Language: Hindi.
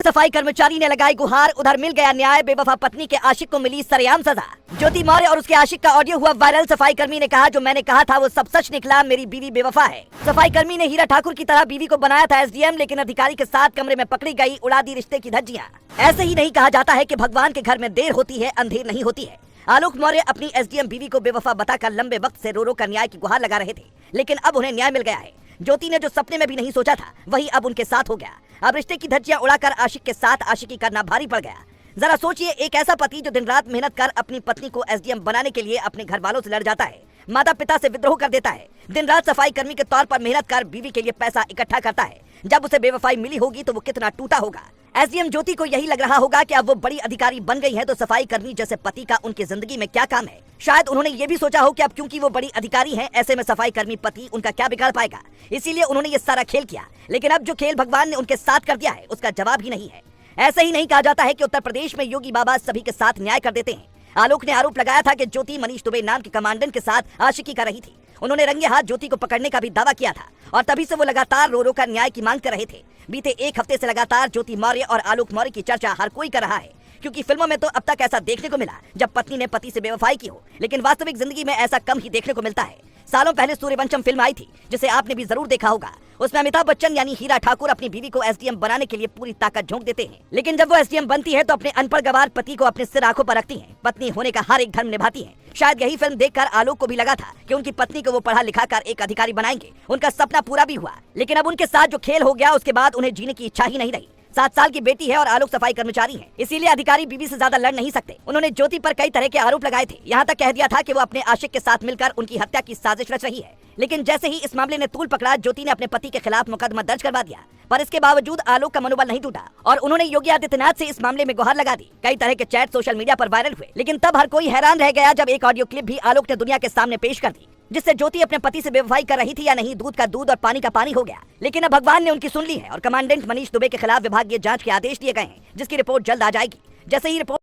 सफाई कर्मचारी ने लगाई गुहार, उधर मिल गया न्याय, बेवफा पत्नी के आशिक को मिली सरेआम सजा। ज्योति मौर्य और उसके आशिक का ऑडियो हुआ वायरल। सफाई कर्मी ने कहा, जो मैंने कहा था वो सब सच निकला, मेरी बीवी बेवफा है। सफाई कर्मी ने हीरा ठाकुर की तरह बीवी को बनाया था एसडीएम, लेकिन अधिकारी के साथ कमरे में पकड़ी गई, उड़ा दी रिश्ते की धज्जियां। ऐसे ही नहीं कहा जाता है कि भगवान के घर में देर होती है, अंधेर नहीं होती है। आलोक मौर्य अपनी एसडीएम बीवी को बेवफा बताकर लंबे वक्त से रो रो कर न्याय की गुहार लगा रहे थे, लेकिन अब उन्हें न्याय मिल गया है। ज्योति ने जो सपने में भी नहीं सोचा था वही अब उनके साथ हो गया। अब रिश्ते की धज्जियां उड़ाकर आशिक के साथ आशिकी करना भारी पड़ गया। जरा सोचिए, एक ऐसा पति जो दिन रात मेहनत कर अपनी पत्नी को एसडीएम बनाने के लिए अपने घर वालों से लड़ जाता है, माता पिता से विद्रोह कर देता है, दिन रात सफाई कर्मी के तौर पर मेहनत कर बीवी के लिए पैसा इकट्ठा करता है। जब उसे बेवफाई मिली होगी तो वो कितना टूटा होगा। एसडीएम ज्योति को यही लग रहा होगा कि अब वो बड़ी अधिकारी बन गई है तो सफाई कर्मी जैसे पति का उनकी जिंदगी में क्या काम है। शायद उन्होंने ये भी सोचा हो कि अब क्योंकि वो बड़ी अधिकारी हैं, ऐसे में सफाई कर्मी पति उनका क्या बिगाड़ पाएगा, इसीलिए उन्होंने ये सारा खेल किया। लेकिन अब जो खेल भगवान ने उनके साथ कर दिया है उसका जवाब ही नहीं है। ऐसे ही नहीं कहा जाता है कि उत्तर प्रदेश में योगी बाबा सभी के साथ न्याय कर देते हैं। आलोक ने आरोप लगाया था कि ज्योति मनीष दुबे नाम के कमांडेंट के साथ आशिकी कर रही थी। उन्होंने रंगे हाथ ज्योति को पकड़ने का भी दावा किया था और तभी से वो लगातार रो रो कर न्याय की मांग कर रहे थे। बीते एक हफ्ते से लगातार ज्योति मौर्य और आलोक मौर्य की चर्चा हर कोई कर रहा है, क्योंकि फिल्मों में तो अब तक ऐसा देखने को मिला जब पत्नी ने पति से बेवफाई की हो, लेकिन वास्तविक जिंदगी में ऐसा कम ही देखने को मिलता है। सालों पहले सूर्यवंशम फिल्म आई थी जिसे आपने भी जरूर देखा होगा। उसमें अमिताभ बच्चन यानी हीरा ठाकुर अपनी बीवी को एसडीएम बनाने के लिए पूरी ताकत झोंक देते हैं, लेकिन जब वो एसडीएम बनती है तो अपने अनपढ़ गवार पति को अपने सिर आंखों पर रखती हैं। पत्नी होने का हर एक धर्म निभाती हैं। शायद यही फिल्म देखकर आलोक को भी लगा था कि उनकी पत्नी को वो पढ़ा लिखा कर एक अधिकारी बनाएंगे। उनका सपना पूरा भी हुआ, लेकिन अब उनके साथ जो खेल हो गया उसके बाद उन्हें जीने की इच्छा ही नहीं रही। 7 साल की बेटी है और आलोक सफाई कर्मचारी हैं, इसीलिए अधिकारी बीवी से ज्यादा लड़ नहीं सकते। उन्होंने ज्योति पर कई तरह के आरोप लगाए थे, यहाँ तक कह दिया था कि वो अपने आशिक के साथ मिलकर उनकी हत्या की साजिश रच रही है। लेकिन जैसे ही इस मामले ने तूल पकड़ा, ज्योति ने अपने पति के खिलाफ मुकदमा दर्ज करवा दिया। पर इसके बावजूद आलोक का मनोबल नहीं टूटा और उन्होंने योगी आदित्यनाथ से इस मामले में गुहार लगा दी। कई तरह के चैट सोशल मीडिया पर वायरल हुए, लेकिन तब हर कोई हैरान रह गया जब एक ऑडियो क्लिप भी आलोक ने दुनिया के सामने पेश कर दी, जिससे ज्योति अपने पति से बेवफाई कर रही थी या नहीं, दूध का दूध और पानी का पानी हो गया। लेकिन अब भगवान ने उनकी सुन ली है और कमांडेंट मनीष दुबे के खिलाफ विभागीय जांच के आदेश दिए गए हैं, जिसकी रिपोर्ट जल्द आ जाएगी। जैसे ही रिपोर्ट